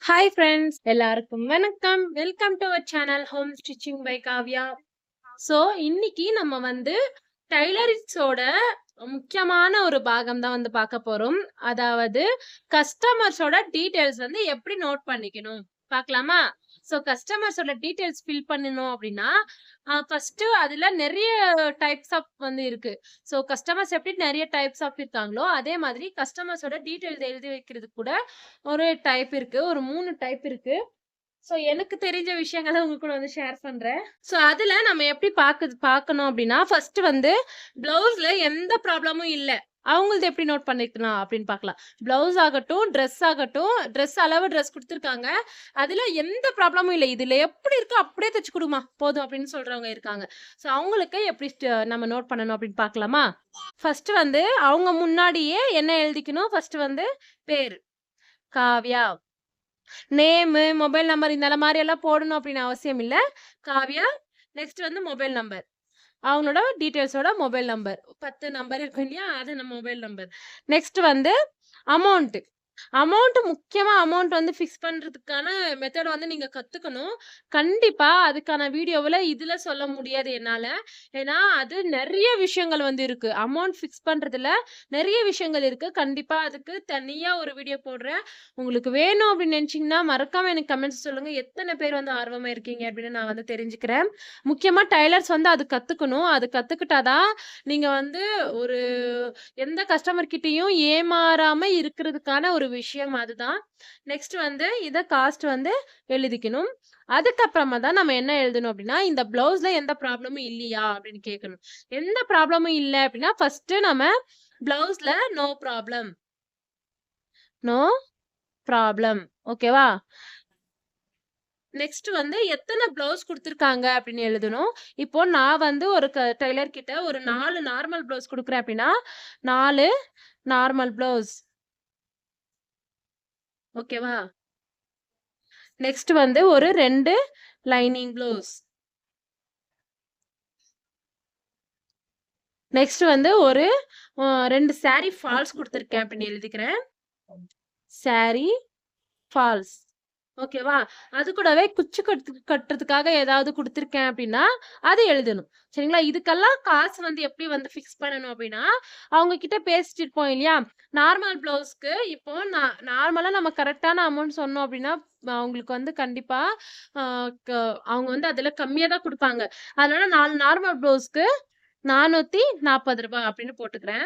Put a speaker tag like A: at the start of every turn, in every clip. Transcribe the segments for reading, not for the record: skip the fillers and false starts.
A: Hi friends, எல்லாருக்கும் வணக்கம். Welcome to our channel home stitching by Kavya. So இன்னைக்கு நம்ம வந்து டைலரிங்ஸோட முக்கியமான ஒரு பாகம் தான் வந்து பார்க்க போறோம். அதாவது கஸ்டமர்ஸோட டீடைல்ஸ் வந்து எப்படி நோட் பண்ணிக்கணும் பார்க்கலாமா? ஸோ கஸ்டமர்ஸோட டீடைல்ஸ் ஃபில் பண்ணணும் அப்படின்னா ஃபர்ஸ்ட் அதுல நிறைய டைப்ஸ் ஆஃப் வந்து இருக்கு. ஸோ கஸ்டமர்ஸ் எப்படி நிறைய டைப்ஸ் ஆஃப் இருக்காங்களோ அதே மாதிரி கஸ்டமர்ஸோட டீடைல்ஸ் எழுதி வைக்கிறது கூட ஒரு டைப் இருக்கு. ஒரு 3 டைப் இருக்கு. ஸோ எனக்கு தெரிஞ்ச விஷயங்கள உங்க கூட வந்து ஷேர் பண்றேன். ஸோ அதுல நம்ம எப்படி பார்க்கணும் அப்படின்னா, ஃபர்ஸ்ட் வந்து பிளவுஸ்ல எந்த ப்ராப்ளமும் இல்ல. அவங்களது எப்படி நோட் பண்ணிக்கலாம் அப்படின்னு பார்க்கலாம். பிளவுஸ் ஆகட்டும், ட்ரெஸ் ஆகட்டும், ட்ரெஸ் அளவு ட்ரெஸ் குடுத்துருக்காங்க. அதுல எந்த ப்ராப்ளமும் இல்ல. இதுல எப்படி இருக்கோ அப்படியே தச்சு குடுமா போதும் அப்படின்னு சொல்றவங்க இருக்காங்க. ஸோ அவங்களுக்கு எப்படி நம்ம நோட் பண்ணணும் அப்படின்னு பார்க்கலாமா? ஃபர்ஸ்ட் வந்து அவங்க முன்னாடியே என்ன எழுதிக்கணும்? ஃபர்ஸ்ட் வந்து பேரு. காவ்யா. நேமு, மொபைல் நம்பர் இந்த மாரி எல்லாம் போடணும் அப்படின்னு அவசியம் இல்ல. காவ்யா, நெக்ஸ்ட் வந்து மொபைல் நம்பர். அவங்களோட டீடைல்ஸோட மொபைல் நம்பர். 10 நம்பர் இருக்கும் இல்லையா? அது நம்ம மொபைல் நம்பர். நெக்ஸ்ட் வந்து அமௌண்ட். முக்கியமா அமௌண்ட் வந்து ஃபிக்ஸ் பண்றதுக்கான மெத்தட் வந்து நீங்க கத்துக்கணும். கண்டிப்பா அதுக்கான வீடியோவுல இதுல சொல்ல முடியாது என்னால. ஏன்னா, அது நெறைய விஷயங்கள் வந்து இருக்கு. அமௌண்ட் ஃபிக்ஸ் பண்றதுல நெறைய விஷயங்கள் இருக்கு. கண்டிப்பா அதுக்கு தனியா ஒரு வீடியோ போடுறேன். உங்களுக்கு வேணும் அப்படின்னு நினைச்சீங்கன்னா, மறக்காம எனக்கு கமெண்ட்ஸ் சொல்லுங்க. எத்தன பேர் வந்து ஆர்வமா இருக்கீங்க அப்படின்னு நான் வந்து தெரிஞ்சுக்கிறேன். முக்கியமா டைலர்ஸ் வந்து அது கத்துக்கணும். அது கத்துக்கிட்டா தான் நீங்க வந்து ஒரு எந்த கஸ்டமர் கிட்டயும் ஏமாறாம இருக்கிறதுக்கான ஒரு விஷயம் அதுதான். நெக்ஸ்ட் வந்து இத காஸ்ட் வந்து எழுதிக்கணும். அதுக்கப்புறமா தான் நம்ம என்ன எழுதணும் அப்படின்னா, இந்த பிளவுஸ்ல எந்த ப்ராப்ளமும் இல்லையா அப்படின்னு கேட்கணும். எந்த ப்ராப்ளமும் இல்ல அப்படின்னா, ஃபர்ஸ்ட் நம்ம பிளவுஸ்ல நோ ப்ராப்ளம். No problem. ஓகேவா? நெக்ஸ்ட் வந்து எத்தன பிளவுஸ் குடுத்துருக்காங்க அப்படின்னு எழுதணும். இப்போ நான் வந்து ஒரு டெய்லர் கிட்ட ஒரு 4 நார்மல் பிளவுஸ் குடுக்குறேன் அப்படின்னா, 4 நார்மல் பிளவுஸ். ஓகேவா? நெக்ஸ்ட் வந்து ஒரு 2 லைனிங் பிளவுஸ். நெக்ஸ்ட் வந்து ஒரு 2 சாரி ஃபால்ஸ் குடுத்துருக்கேன் அப்படின்னு எழுதிக்கிறேன். Sorry falls. ஓகேவா? அது கூடவே குச்சி கட்டுறதுக்காக ஏதாவது குடுத்துருக்கேன் அப்படின்னா, அது எழுதணும். சரிங்களா? இதுக்கெல்லாம் காசு வந்து எப்படி வந்து ஃபிக்ஸ் பண்ணணும் அப்படின்னா, அவங்க கிட்ட பேசிட்டு இருப்போம் இல்லையா? நார்மல் ப்ளவுஸ்க்கு இப்போ நார்மலா நம்ம கரெக்ட்டான அமௌண்ட் சொன்னோம் அப்படின்னா, அவங்களுக்கு வந்து கண்டிப்பா அ க அவங்க வந்து அதுல கம்மியா தான் குடுப்பாங்க. அதனால 4 நார்மல் ப்ளவுஸ்க்கு ரூ. 440 அப்படின்னு போட்டுக்கிறேன்.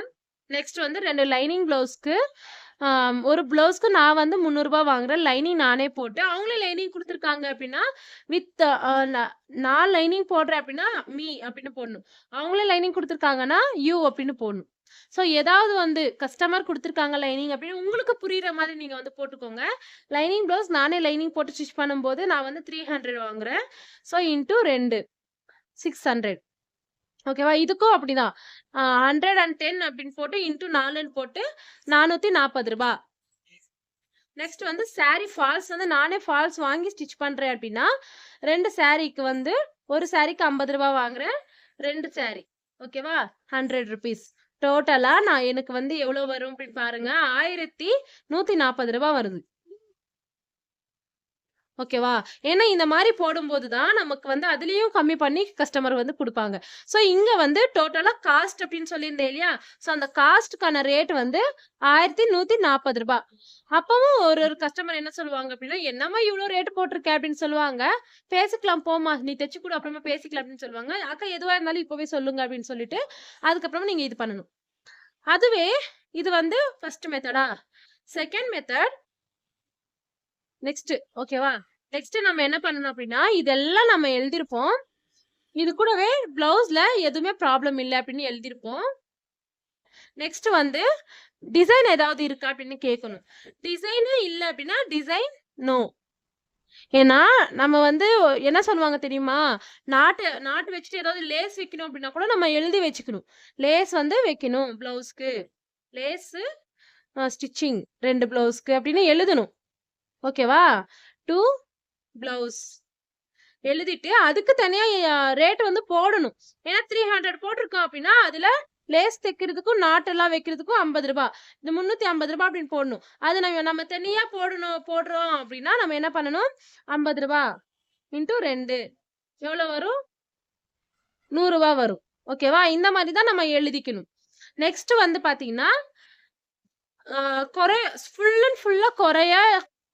A: நெக்ஸ்ட் வந்து 2 லைனிங் ப்ளவுஸ்க்கு ஒரு ப்ளவுஸ்க்கு நான் வந்து ரூ. 300 வாங்குறேன். லைனிங் நானே போட்டு, அவங்களே லைனிங் குடுத்துருக்காங்க அப்டின்னா, வித் நான் லைனிங் போடுறேன் அப்டின்னா, அப்டின்னு போடணும். அவங்களே லைனிங் குடுத்துருக்காங்கன்னா, அப்டின்னு போடணும். ஸோ ஏதாவது வந்து கஸ்டமர் குடுத்துருக்காங்க லைனிங் அப்டின்னு உங்களுக்கு புரியிற மாதிரி நீங்க வந்து போட்டுக்கோங்க. லைனிங் ப்ளவுஸ் நானே லைனிங் போட்டு ஸ்டிச் பண்ணும்போது, நான் வந்து 300 வாங்குறேன். So into 2 600. ஓகேவா? இதுக்கும் அப்படிதான். 110 அப்படின்னு போட்டு இன்டூ 4ன்னு போட்டு ரூ. 440. நெக்ஸ்ட் வந்து சாரி ஃபால்ஸ் வந்து நானே ஃபால்ஸ் வாங்கி ஸ்டிச் பண்றேன் அப்படின்னா, 2 சாரிக்கு வந்து ஒரு சாரிக்கு ரூ. 50 வாங்குறேன். 2 சாரி. ஓகேவா? ₹100. டோட்டலா எனக்கு வந்து எவ்வளோ வரும் அப்படின்னு பாருங்க. ரூ. 1140 வருது. ஓகேவா? ஏன்னா இந்த மாரி போடும்போது தான் நமக்கு வந்து அதிலயும் கம்மி பண்ணி கஸ்டமர் வந்து குடுப்பாங்க. ஸோ இங்க வந்து டோட்டலா காஸ்ட் அப்படின்னு சொல்லியிருந்தேன் இல்லையா? ஸோ அந்த காஸ்ட்க்கான ரேட் வந்து ரூ. 1140. அப்பவும் ஒரு கஸ்டமர் என்ன சொல்லுவாங்க அப்படின்னா, "என்னம்மா இவ்ளோ ரேட் போட்டிருக்க?" அப்படின்னு சொல்லுவாங்க. "பேசிக்கலாம் போம்மா, நீ தச்சு குடு அப்புறமா பேசிக்கலாம்" அப்படின்னு சொல்லுவாங்க. "அக்கா எதுவா இருந்தாலும் இப்பவே சொல்லுங்க" அப்படின்னு சொல்லிட்டு, அதுக்கப்புறமா நீங்க இது பண்ணணும். அதுவே இது வந்து ஃபர்ஸ்ட் மெத்தடா? செகண்ட் மெத்தட் நெக்ஸ்ட் ஓகேவா? நெக்ஸ்ட் நம்ம என்ன பண்ணணும் அப்படின்னா, இதெல்லாம் நம்ம எழுதியிருப்போம். இது கூடவே ப்ளவுஸ்ல எதுவுமே ப்ராப்ளம் இல்ல அப்படின்னு எழுதியிருப்போம். நெக்ஸ்ட் வந்து டிசைன் ஏதாவது இருக்கா அப்படின்னு கேட்கணும். டிசைனே இல்ல அப்படின்னா டிசைன் நோ. ஏன்னா நம்ம வந்து என்ன சொல்லுவாங்க தெரியுமா? நாட்டு நாட்டு வச்சுட்டு ஏதாவது லேஸ் வைக்கணும் அப்படின்னா கூட நம்ம எழுதி வச்சுக்கணும். லேஸ் வந்து வைக்கணும் ப்ளவுஸ்க்கு. லேஸு ஸ்டிச்சிங் 2 ப்ளவுஸ்க்கு அப்படின்னு எழுதணும். ஓகேவா? 2 ப்ளவுஸ். எழுதிட்டு அதுக்கு தனியா ரேட் வந்து போடணும். ஏன்னா 300 போட்டிருக்கோம் அப்படின்னா, அதுல லேஸ் தைக்கிறதுக்கும் நாட்டெல்லாம் வைக்கிறதுக்கும் 50 ரூபாய். இந்த 350 ரூபாய் அப்படின்னு போடணும். அது நம்ம தனியா போடுறோம் அப்படின்னா நம்ம என்ன பண்ணணும்? 50 ரூபாய் இன்டூ 2 எவ்வளவு வரும்? 100 ரூபாய் வரும். ஓகேவா? இந்த மாதிரி தான் நம்ம எழுதிக்கணும். நெக்ஸ்ட் வந்து பாத்தீங்கன்னா ஃபுல் அண்ட் ஃபுல்லா குறையா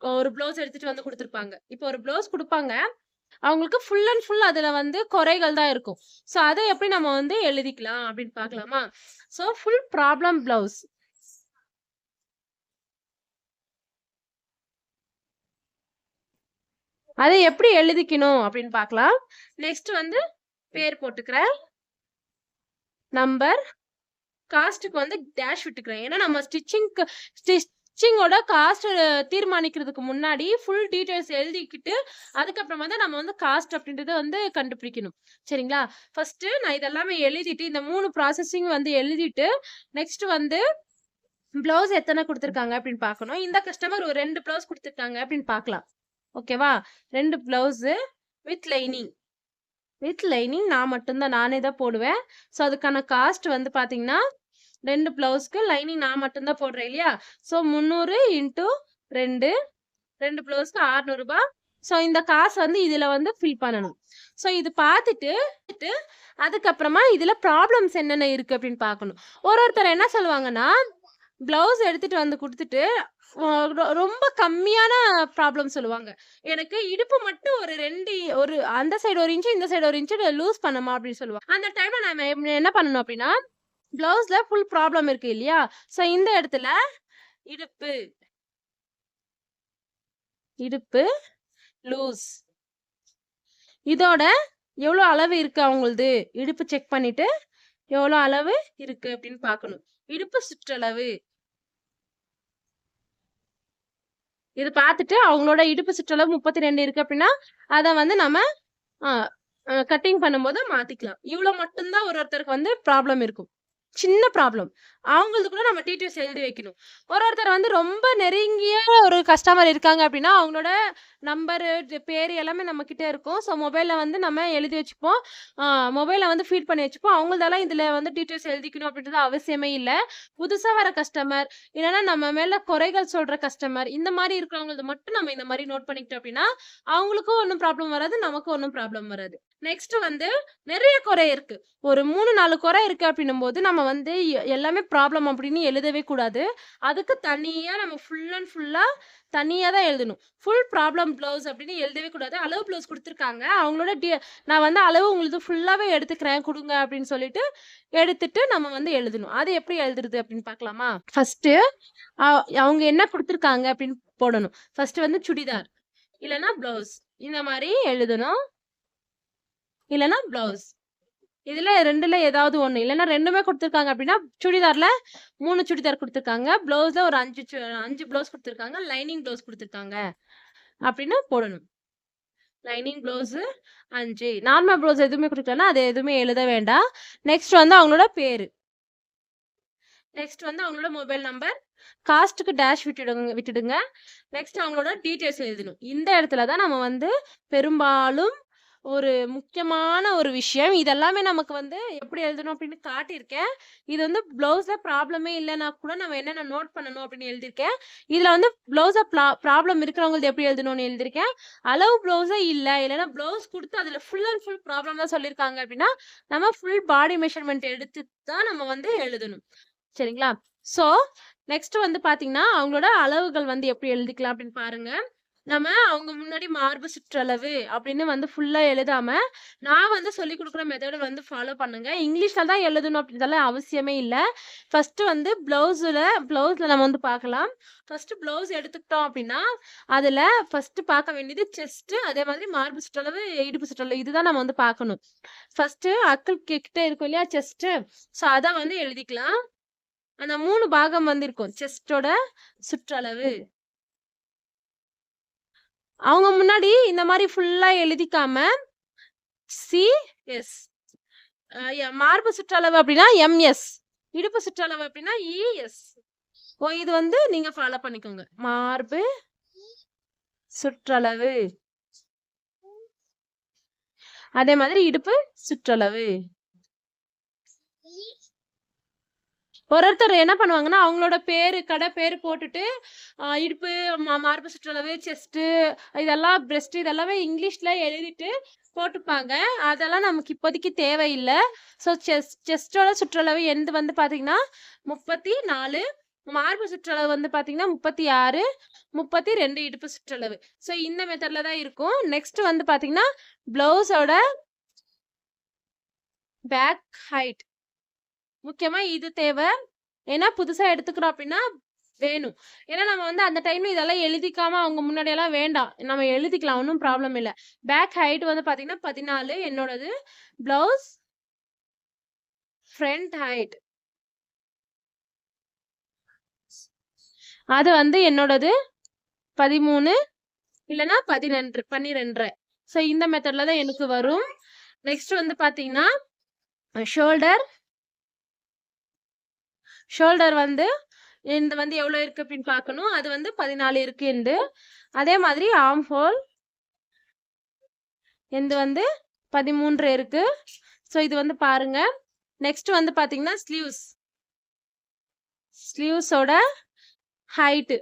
A: ஒரு ப்ளவுஸ் எடுத்துட்டு வந்து கொடுத்துருப்பாங்க. இப்போ ஒரு ப்ளவுஸ் கொடுப்பாங்க, அவங்களுக்கு ஃபுல் அண்ட் ஃபுல் அதுல வந்து குறைகள் தான் இருக்கும். சோ அதை எப்படி நம்ம வந்து எழுதிக்கலாம் அப்படின்னு பார்க்கலாமா? சோ ஃபுல் ப்ராப்ளம் ப்ளவுஸ் அதை எப்படி எழுதிக்கணும் அப்படின்னு பார்க்கலாம். நெக்ஸ்ட் வந்து பேர் போட்டுக்கிறேன், நம்பர், காஸ்ட்டுக்கு வந்து டேஷ் விட்டுக்கிறேன். ஏன்னா நம்ம ஸ்டிச்சிங்கோட காஸ்ட் தீர்மானிக்கிறதுக்கு முன்னாடி ஃபுல் டீடைல்ஸ் எழுதிக்கிட்டு அதுக்கப்புறம் வந்து நம்ம வந்து காஸ்ட் அப்படின்றத வந்து கண்டுபிடிக்கணும். சரிங்களா? ஃபர்ஸ்ட் நான் இதெல்லாமே எழுதிட்டு இந்த 3 ப்ராசஸிங் வந்து எழுதிட்டு நெக்ஸ்ட் வந்து பிளவுஸ் எத்தனை கொடுத்துருக்காங்க அப்படின்னு பார்க்கணும். இந்த கஸ்டமர் ஒரு 2 பிளவுஸ் கொடுத்துருக்காங்க அப்படின்னு பார்க்கலாம். ஓகேவா? 2 பிளவுஸ் வித் லைனிங். நான் மட்டும்தான், நானே தான் போடுவேன். ஸோ அதுக்கான காஸ்ட் வந்து பாத்தீங்கன்னா 2 பிளவுஸ்க்கு லைனிங் நான் மட்டும்தான் போடுறேன் இல்லையா? ஸோ 300 இன்டூ 2 பிளவுஸ்க்கு 600 ரூபாய். ஸோ இந்த காசு வந்து இதுல வந்து ஃபில் பண்ணணும். ஸோ இது பார்த்துட்டு அதுக்கப்புறமா இதுல ப்ராப்ளம்ஸ் என்னென்ன இருக்கு அப்படின்னு பார்க்கணும். ஒருத்தர் என்ன சொல்லுவாங்கன்னா, பிளவுஸ் எடுத்துட்டு வந்து கொடுத்துட்டு ரொம்ப கம்மியான ப்ராப்ளம் சொல்லுவாங்க. எனக்கு இடுப்பு மட்டும் ஒரு அந்த சைடு 1 இன்ச் இந்த சைடு 1 இன்ச் லூஸ் பண்ணமா அப்படின்னு சொல்லுவாங்க. அந்த டைம்ல நம்ம என்ன பண்ணணும் அப்படின்னா, பிளவுஸ்ல ஃபுல் ப்ராப்ளம் இருக்கு இல்லையா? சோ இந்த இடத்துல இடுப்பு லூஸ், இதோட எவ்வளவு அளவு இருக்கு அவங்களது இடுப்பு செக் பண்ணிட்டு எவ்வளவு அளவு இருக்கு அப்படின்னு பார்க்கணும். இடுப்பு சுற்றளவு இது பார்த்துட்டு அவங்களோட இடுப்பு சுற்றளவு 32 இருக்கு அப்படின்னா அதை வந்து நம்ம கட்டிங் பண்ணும்போது மாத்திக்கலாம். இவ்வளவு மட்டும்தான் ஒருத்தருக்கு வந்து ப்ராப்ளம் இருக்கும், சின்ன ப்ராப்ளம். அவங்களுக்கு கூட நம்ம டீட்டெயில்ஸ் எழுதி வைக்கணும். ஒருத்தர் வந்து ரொம்ப நெருங்கிய ஒரு கஸ்டமர் இருக்காங்க அப்படின்னா அவங்களோட நம்பரு பேர் எல்லாமே நம்ம கிட்ட இருக்கும். ஸோ மொபைல்ல வந்து நம்ம எழுதி வச்சுப்போம், மொபைல்ல வந்து ஃபீட் பண்ணி வச்சுப்போம். அவங்களதெல்லாம் இதுல வந்து டீட்டெயில்ஸ் எழுதிக்கணும் அப்படின்றது அவசியமே இல்லை. புதுசா வர கஸ்டமர் இல்லைன்னா நம்ம மேல குறைகள் சொல்ற கஸ்டமர் இந்த மாதிரி இருக்கிறவங்களது மட்டும் நம்ம இந்த மாதிரி நோட் பண்ணிக்கிட்டோம் அப்படின்னா அவங்களுக்கும் ஒன்றும் ப்ராப்ளம் வராது, நமக்கும் ஒன்றும் ப்ராப்ளம் வராது. நெக்ஸ்ட் வந்து நிறைய குறை இருக்கு, ஒரு 3-4 குறை இருக்கு அப்படின்னும் போது நம்ம வந்து எல்லாமே ப்ராப்ளம் அப்படின்னு எழுதவே கூடாது. அதுக்கு தனியா நம்ம ஃபுல் அண்ட் ஃபுல்லா தனியா தான் எழுதணும். ஃபுல் ப்ராப்ளம் பிளவுஸ் அப்படின்னு எழுதவே கூடாது. அளவு பிளவுஸ் கொடுத்துருக்காங்க, அவங்களோட நான் வந்து அளவு உங்களுக்கு ஃபுல்லாவே எடுத்துக்கிறேன் கொடுங்க அப்படின்னு சொல்லிட்டு எடுத்துட்டு நம்ம வந்து எழுதணும். அது எப்படி எழுதுறது அப்படின்னு பார்க்கலாமா? ஃபர்ஸ்ட் அவங்க என்ன கொடுத்துருக்காங்க அப்படின்னு போடணும். ஃபர்ஸ்ட் வந்து சுடிதார் இல்லைன்னா பிளவுஸ் இந்த மாதிரி எழுதணும், இல்லைன்னா பிளவுஸ் இதுல 2ல ஏதாவது ஒண்ணு, இல்லைன்னா 2மே கொடுத்துருக்காங்க அப்படின்னா சுடிதார்ல 3 சுடிதார் கொடுத்துருக்காங்க, பிளவுஸ்ல ஒரு 5 பிளவுஸ் கொடுத்துருக்காங்க, லைனிங் பிளவுஸ் கொடுத்துருக்காங்க அப்படின்னு போடணும். லைனிங் பிளவுஸ் 5, நார்மல் பிளவுஸ் எதுவுமே கொடுக்கலன்னா அது எதுவுமே எழுத வேண்டாம். நெக்ஸ்ட் வந்து அவங்களோட பேரு, நெக்ஸ்ட் வந்து அவங்களோட மொபைல் நம்பர், காஸ்ட்டுக்கு டேஷ் விட்டுடுங்க. நெக்ஸ்ட் அவங்களோட டீட்டெயில்ஸ் எழுதணும். இந்த இடத்துல தான் நம்ம வந்து பெரும்பாலும் ஒரு முக்கியமான ஒரு விஷயம். இதெல்லாமே நமக்கு வந்து எப்படி எழுதணும் அப்படின்னு காட்டியிருக்கேன். இது வந்து பிளவுஸ்ல ப்ராப்ளமே இல்லைன்னா கூட நம்ம என்னென்ன நோட் பண்ணணும் அப்படின்னு எழுதியிருக்கேன். இதுல வந்து பிளவுஸ ப்ராப்ளம் இருக்கிறவங்களுக்கு எப்படி எழுதணும்னு எழுதியிருக்கேன். அளவு பிளவுஸே இல்லைன்னா பிளவுஸ் கொடுத்து அதுல ஃபுல் அண்ட் ஃபுல் ப்ராப்ளம் தான் சொல்லியிருக்காங்க அப்படின்னா நம்ம ஃபுல் பாடி மெஷர்மெண்ட் எடுத்து தான் நம்ம வந்து எழுதணும். சரிங்களா? சோ நெக்ஸ்ட் வந்து பாத்தீங்கன்னா அவங்களோட அளவுகள் வந்து எப்படி எழுதிக்கலாம் அப்படின்னு பாருங்க. நம்ம அவங்க முன்னாடி மார்பு சுற்றளவு அப்படின்னு வந்து ஃபுல்லா எழுதாம நான் வந்து சொல்லி கொடுக்குற மெத்தட வந்து ஃபாலோ பண்ணுங்க. இங்கிலீஷ்ல தான் எழுதணும் அப்படின்றதெல்லாம் அவசியமே இல்லை. ஃபர்ஸ்ட் வந்து பிளவுஸ்ல நம்ம வந்து பார்க்கலாம். ஃபர்ஸ்ட் பிளவுஸ் எடுத்துக்கிட்டோம் அப்படின்னா அதுல ஃபர்ஸ்ட் பார்க்க வேண்டியது செஸ்ட், அதே மாதிரி மார்பு சுற்றளவு, இடுப்பு சுற்றளவு, இதுதான் நம்ம வந்து பார்க்கணும். ஃபர்ஸ்ட் அக்கல் கிட்ட இருக்கும் இல்லையா செஸ்ட், ஸோ அதான் வந்து எழுதிக்கலாம். அந்த 3 பாகம் வந்து இருக்கும் செஸ்டோட சுற்றளவு. அவங்க முன்னாடி இந்த மாதிரி ஃபுல்லா எழுதிக்காம CS, மார்பு சுற்றளவு அப்படின்னா MS, இடுப்பு சுற்றளவு அப்படின்னா ES. இது வந்து நீங்க ஃபாலோ பண்ணிக்கோங்க. மார்பு சுற்றளவு, அதே மாதிரி இடுப்பு சுற்றளவு. ஒருத்தர் என்ன பண்ணுவாங்கன்னா, அவங்களோட பேரு, கடை பேரு போட்டுட்டு, இடுப்பு, மார்பு சுற்றளவு, செஸ்ட்டு இதெல்லாம் பிரஸ்ட் இதெல்லாமே இங்கிலீஷ்ல எழுதிட்டு போட்டுப்பாங்க. அதெல்லாம் நமக்கு இப்போதைக்கு தேவையில்ல. ஸோ செஸ்ட்டோட சுற்றளவு என்து வந்து பார்த்தீங்கன்னா 34, மார்பு சுற்றளவு வந்து பார்த்தீங்கன்னா 36, 32 இடுப்பு சுற்றளவு. ஸோ இந்த மெத்தட்ல தான் இருக்கும். நெக்ஸ்ட் வந்து பார்த்தீங்கன்னா, ப்ளவுஸோட பேக் ஹைட். முக்கியமா இது தேவை. ஏன்னா புதுசா எடுத்துக்கிறோம் அப்படின்னா வேணும். ஏன்னா நம்ம வந்து அந்த டைம்ல இதெல்லாம் எழுதிக்காம அவங்க முன்னாடியெல்லாம் வேண்டாம். நம்ம எழுதிக்கலாம், ஒன்றும் ப்ராப்ளம் இல்லை. பேக் ஹைட் வந்து பார்த்தீங்கன்னா 14 என்னோடது. ப்ளவுஸ் ஃப்ரண்ட் ஹைட் அது வந்து என்னோடது 13 இல்லைன்னா 12. ஸோ இந்த மெத்தட்ல தான் எனக்கு வரும். நெக்ஸ்ட் வந்து பார்த்தீங்கன்னா ஷோல்டர் வந்து இந்த வந்து எவ்வளோ இருக்கு அப்படின்னு பார்க்கணும். அது வந்து 14 இருக்கு என்று. அதே மாதிரி ஆர்ம் ஹோல் எந்து வந்து 13 இருக்கு. ஸோ இது வந்து பாருங்க. நெக்ஸ்ட் வந்து பார்த்தீங்கன்னா ஸ்லீவ்ஸோட ஹைட்டு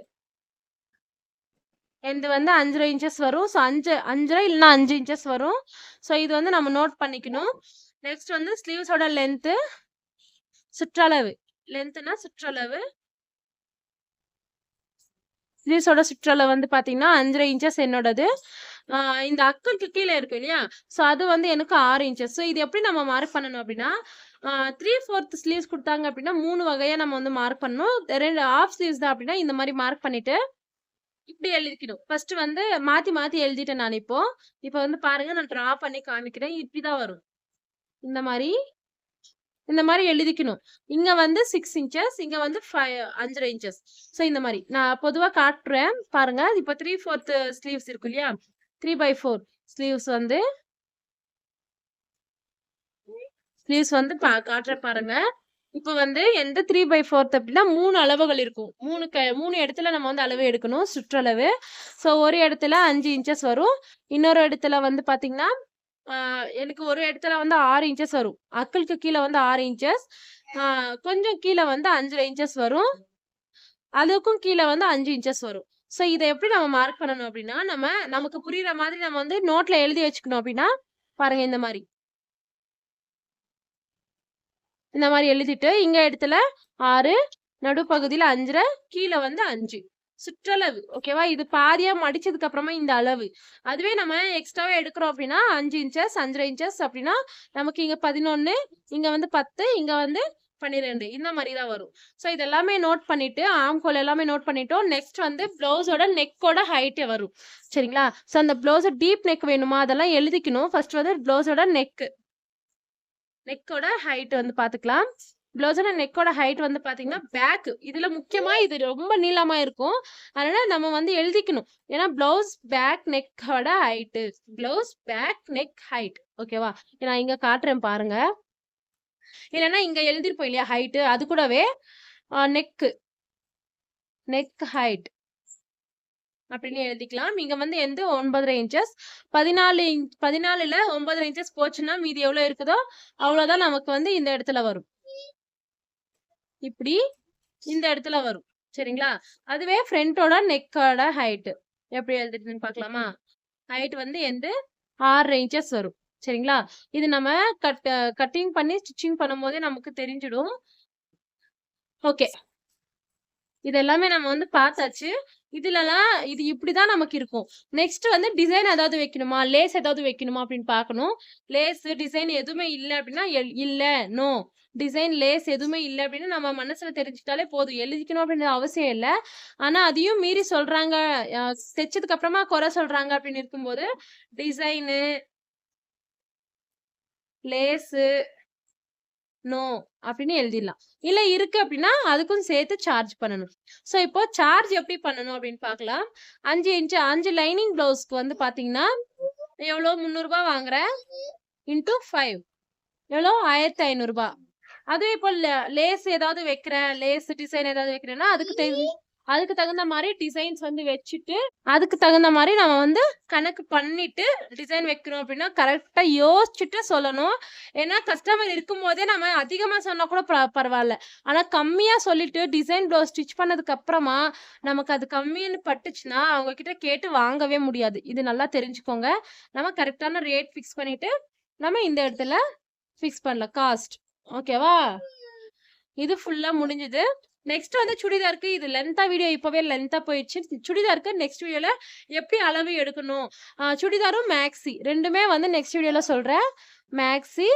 A: எந்து வந்து 5.5 இன்ச்சஸ் வரும். ஸோ 5.5 இல்லைன்னா 5 இன்ச்சஸ் வரும். ஸோ இது வந்து நம்ம நோட் பண்ணிக்கணும். நெக்ஸ்ட் வந்து ஸ்லீவ்ஸோட லென்த்து, சுற்றளவு. லென்த்னா சுற்றளவு. ஸ்லீவ்ஸோட சுற்றளவு வந்து பார்த்தீங்கன்னா 5.5 இன்ச்சஸ் என்னோடது. இந்த அக்குக்கு கீழே இருக்கு இல்லையா? ஸோ அது வந்து எனக்கு 6 இன்ச்சஸ். ஸோ இது எப்படி நம்ம மார்க் பண்ணணும் அப்படின்னா, 3/4 ஸ்லீவ்ஸ் கொடுத்தாங்க அப்படின்னா 3 வகையா நம்ம வந்து மார்க் பண்ணணும். 2 ஹாஃப் ஸ்லீவ்ஸ் தான் அப்படின்னா இந்த மாதிரி மார்க் பண்ணிட்டு இப்படி எழுதிக்கணும். ஃபர்ஸ்ட் வந்து மாத்தி மாத்தி எழுதிட்டேன் நான் இப்போ. இப்போ வந்து பாருங்க, நான் டிரா பண்ணி காமிக்கிறேன். இப்படிதான் வரும். இந்த மாதிரி எழுதிக்கணும். இங்க வந்து 6 இன்ச்சஸ், இங்க வந்து 5.5 இன்ச்சஸ். ஸோ இந்த மாதிரி நான் பொதுவா காட்டுறேன் பாருங்க. இப்போ 3/4 ஸ்லீவ்ஸ் இருக்கு இல்லையா? 3/4 ஸ்லீவ்ஸ் வந்து காட்டுறேன் பாருங்க. இப்போ வந்து எந்த 3/4 அப்படின்னா 3 அளவுகள் இருக்கும். 3 இடத்துல நம்ம வந்து அளவு எடுக்கணும், சுற்றளவு. ஸோ ஒரு இடத்துல 5 இன்ச்சஸ் வரும். இன்னொரு இடத்துல வந்து பாத்தீங்கன்னா எனக்கு ஒரு இடத்துல வந்து 6 இன்ச்சஸ் வரும். அக்களுக்கு கீழே வந்து 6 இன்ச்சஸ், கொஞ்சம் கீழே வந்து 5.5 இன்ச்சஸ் வரும். அதுக்கும் கீழே வந்து 5 இன்ச்சஸ் வரும். ஸோ இதை எப்படி நம்ம மார்க் பண்ணணும் அப்படின்னா, நமக்கு புரியுற மாதிரி நம்ம வந்து நோட்ல எழுதி வச்சுக்கணும். அப்படின்னா பாருங்க, இந்த மாதிரி எழுதிட்டு இங்க இடத்துல 6, நடுப்பகுதியில 5.5, கீழே வந்து 5 சுற்றளவு. ஓகேவா? இது பாதியா மடிச்சதுக்கு அப்புறமா இந்த அளவு. அதுவே நம்ம எக்ஸ்ட்ராவா எடுக்கிறோம் அப்படின்னா 5 இன்ச்சஸ், 5.5 இன்ச்சஸ் அப்படின்னா நமக்கு இங்க 11, இங்க வந்து 10, இங்க வந்து 12 இந்த மாதிரி தான் வரும். ஸோ இது எல்லாமே நோட் பண்ணிட்டு, ஆம்கோல் எல்லாமே நோட் பண்ணிட்டோம். நெக்ஸ்ட் வந்து பிளவுஸோட நெக்கோட ஹைட் வரும். சரிங்களா? ஸோ அந்த பிளவுஸ் டீப் நெக் வேணுமா அதெல்லாம் எழுதிக்கணும். ஃபர்ஸ்ட் வந்து பிளவுஸோட நெக்கோட ஹைட் வந்து பாத்துக்கலாம். பிளவுஸோட நெக்கோட ஹைட் வந்து பாத்தீங்கன்னா பேக். இதுல முக்கியமா இது ரொம்ப நீளமா இருக்கும். அதனால நம்ம வந்து எழுதிக்கணும். ஏன்னா பிளவுஸ் பேக் நெக்கோட height, blouse back neck height. ஓகேவா? நான் இங்க காட்டுறேன் பாருங்க. இல்லைன்னா இங்க எழுதிருப்போம் இல்லையா ஹைட், அது கூடவே நெக் ஹைட் அப்படின்னு எழுதிக்கலாம். இங்க வந்து 9.5 இன்ச்சஸ், 14 14ல 9.5 இன்ச்சஸ் போச்சுன்னா மீதி எவ்வளவு இருக்குதோ அவ்வளவுதான் நமக்கு வந்து இந்த இடத்துல வரும். இப்படி இந்த இடத்துல வரும். சரிங்களா? அதுவே ஃப்ரண்டோட நெக்கோட ஹைட் எப்படி எழுதுறதுன்னு பார்க்கலாமா? ஹைட் வந்து 6 இன்ச்சஸ் வரும். சரிங்களா? இது நம்ம கட்டிங் பண்ணி ஸ்டிச்சிங் பண்ணும்போதே நமக்கு தெரிஞ்சிடும். ஓகே, இது எல்லாமே நம்ம வந்து பார்த்தாச்சு. இதுலலாம் இது இப்படிதான் நமக்கு இருக்கும். நெக்ஸ்ட் வந்து டிசைன் ஏதாவது வைக்கணுமா, லேஸ் ஏதாவது வைக்கணுமா அப்படின்னு பார்க்கணும். லேஸ் டிசைன் எதுவுமே இல்லை அப்படின்னா இல்ல, நோ டிசைன் லேஸ் எதுவுமே இல்லை அப்படின்னு நம்ம மனசுல தெரிஞ்சுட்டாலே போதும். எழுதிக்கணும் அப்படின்னு அவசியம் இல்லை. ஆனா அதையும் மீறி சொல்றாங்க, தைச்சதுக்கு அப்புறமா குறை சொல்றாங்க அப்படின்னு இருக்கும்போது டிசைனு, லேஸு நோ அப்படின்னு எழுதிடலாம். இல்ல இருக்கு அப்படின்னா அதுக்கும் சேர்த்து சார்ஜ் பண்ணணும். ஸோ இப்போ சார்ஜ் எப்படி பண்ணணும் அப்படின்னு பார்க்கலாம். 5 லைனிங் பிளவுஸ்க்கு வந்து பாத்தீங்கன்னா எவ்வளோ 300 ரூபாய் வாங்குறேன். இன்டூ 5 எவ்வளோ 1500 ரூபாய். அதுவே இப்போ லேஸ் ஏதாவது வைக்கிறேன், லேஸ் டிசைன் ஏதாவது வைக்கிறேன்னா அதுக்கு அதுக்கு தகுந்த மாதிரி டிசைன்ஸ் வந்து வச்சுட்டு அதுக்கு தகுந்த மாதிரி நம்ம வந்து கணக்கு பண்ணிட்டு டிசைன் வைக்கணும் அப்படின்னா கரெக்டா யோசிச்சுட்டு சொல்லணும். ஏன்னா கஸ்டமர் இருக்கும் போதே நம்ம அதிகமா சொன்னா கூட பரவாயில்ல. ஆனா கம்மியா சொல்லிட்டு டிசைன் ப்ளவுஸ் ஸ்டிச் பண்ணதுக்கு அப்புறமா நமக்கு அது கம்மின்னு பட்டுச்சுன்னா அவங்க கிட்ட கேட்டு வாங்கவே முடியாது. இது நல்லா தெரிஞ்சுக்கோங்க. நம்ம கரெக்டான ரேட் ஃபிக்ஸ் பண்ணிட்டு நம்ம இந்த இடத்துல ஃபிக்ஸ் பண்ணலாம் காஸ்ட். ஓகேவா? இது ஃபுல்லா முடிஞ்சது. நெக்ஸ்ட் வந்து சுடிதாருக்கு இது லென்த்தா வீடியோ இப்பவே லென்த்தா போயிடுச்சு. சுடிதாருக்கு நெக்ஸ்ட் வீடியோல எப்படி அளவு எடுக்கணும், சுடிதாரும் மேக்ஸி 2மே வந்து நெக்ஸ்ட் வீடியோல சொல்றேன். மேக்ஸி,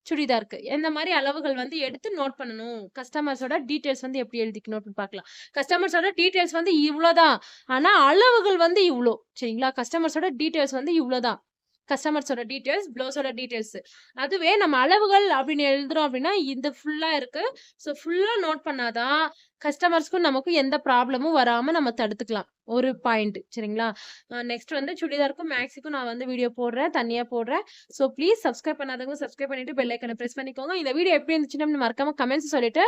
A: சுடிதாருக்கு எந்த மாதிரி அளவுகள் வந்து எடுத்து நோட் பண்ணணும், கஸ்டமர்ஸோட டீடைல்ஸ் வந்து எப்படி எழுதிக்கணும் அப்படின்னு பார்க்கலாம். கஸ்டமர்ஸோட டீடைல்ஸ் வந்து இவ்வளோதான். ஆனா அளவுகள் வந்து இவ்வளோ. சரிங்களா? கஸ்டமர்ஸோட டீடைல்ஸ் வந்து இவ்வளோதான். கஸ்டமர்ஸோட டீடைல்ஸ், ப்ளவுஸோட டீடைல்ஸ். அதுவே நம்ம அளவுகள் அப்படின்னு எழுதுறோம் அப்படின்னா இது ஃபுல்லா இருக்கு. ஸோ ஃபுல்லா நோட் பண்ணாதான் கஸ்டமர்ஸ்க்கும் நமக்கும் எந்த ப்ராப்ளமும் வராம நம்ம தடுத்துக்கலாம். ஒரு பாயிண்ட். சரிங்களா? நெக்ஸ்ட் வந்து சுடிதாருக்கும் மேக்ஸிக்கும் நான் வந்து வீடியோ போடுறேன். தனியா போடுறேன். ஸோ ப்ளீஸ் சப்ஸ்கிரைப் பண்ணாதவங்க சப்ஸ்கிரைப் பண்ணிட்டு பெல் ஐக்கனை பிரஸ் பண்ணிக்கோங்க. இந்த வீடியோ எப்படி இருந்துச்சுன்னு மறக்காம கமெண்ட்ஸ் சொல்லிட்டு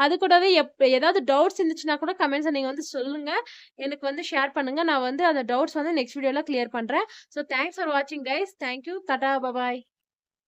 A: அது கூடவே ஏதாவது டவுட்ஸ் இருந்துச்சுன்னா கூட கமெண்ட்ஸை நீங்க வந்து சொல்லுங்க. எனக்கு வந்து ஷேர் பண்ணுங்க. நான் வந்து அந்த டவுட்ஸ் வந்து நெக்ஸ்ட் வீடியோல கிளியர் பண்றேன். ஸோ தேங்க்ஸ் ஃபார் வாட்சிங் கைஸ். தேங்க்யூ. டாடா. பாய்.